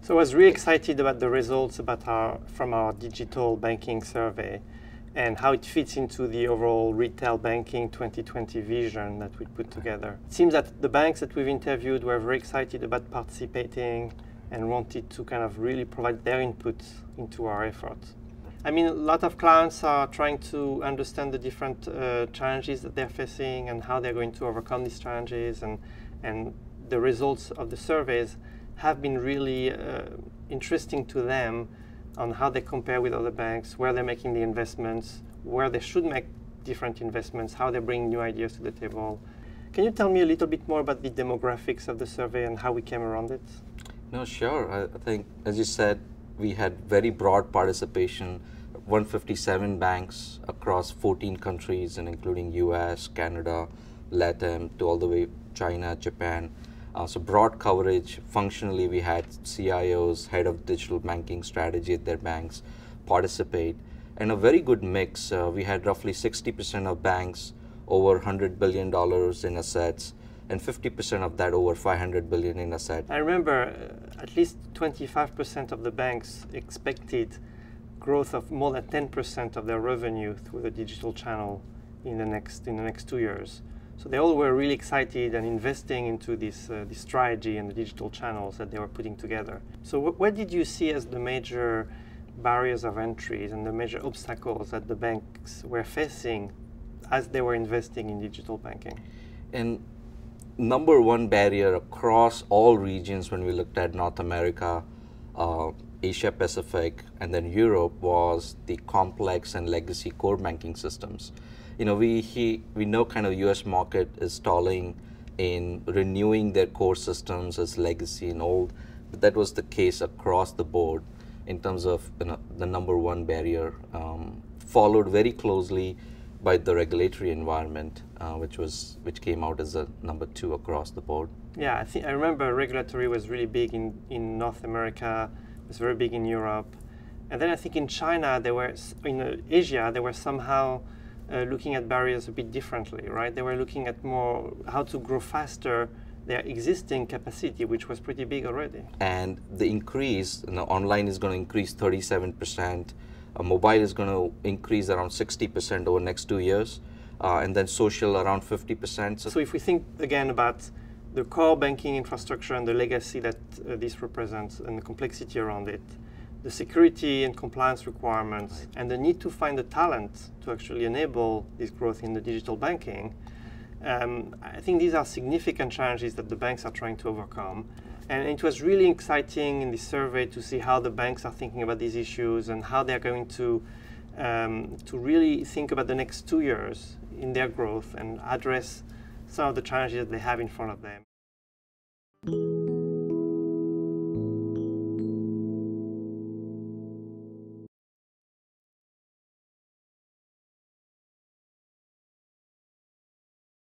So I was really excited about the results from our digital banking survey and how it fits into the overall retail banking 2020 vision that we put together. It seems that the banks that we've interviewed were very excited about participating and wanted to kind of really provide their input into our effort. I mean, a lot of clients are trying to understand the different challenges that they're facing and how they're going to overcome these challenges, and the results of the surveys have been really interesting to them on how they compare with other banks, where they're making the investments, where they should make different investments, how they bring new ideas to the table. Can you tell me a little bit more about the demographics of the survey and how we came around it? No, sure. I think, as you said, we had very broad participation, 157 banks across 14 countries, and including US, Canada, LATAM, to all the way China, Japan. So broad coverage. Functionally, we had CIOs, head of digital banking strategy at their banks participate, and a very good mix. We had roughly 60% of banks over $100 billion in assets, and 50% of that over $500 billion in assets. I remember at least 25% of the banks expected growth of more than 10% of their revenue through the digital channel in the next 2 years. So they all were really excited and investing into this strategy and the digital channels that they were putting together. So what did you see as the major barriers of entries and the major obstacles that the banks were facing as they were investing in digital banking? And number one barrier across all regions when we looked at North America, Asia Pacific, and then Europe was the complex and legacy core banking systems. You know, we know kind of US market is stalling in renewing their core systems as legacy and old, but that was the case across the board in terms of the number one barrier, followed very closely by the regulatory environment, which came out as a number two across the board. Yeah, I remember regulatory was really big in North America, it was very big in Europe, and then I think in China, in Asia, they were somehow looking at barriers a bit differently, right? They were looking at more how to grow faster their existing capacity, which was pretty big already. And the increase, online is going to increase 37%, mobile is going to increase around 60% over the next 2 years, and then social around 50%. So if we think again about the core banking infrastructure and the legacy that this represents and the complexity around it, the security and compliance requirements, right, and the need to find the talent to actually enable this growth in the digital banking, I think these are significant challenges that the banks are trying to overcome. And it was really exciting in this survey to see how the banks are thinking about these issues and how they're going to really think about the next 2 years in their growth and address some of the challenges that they have in front of them.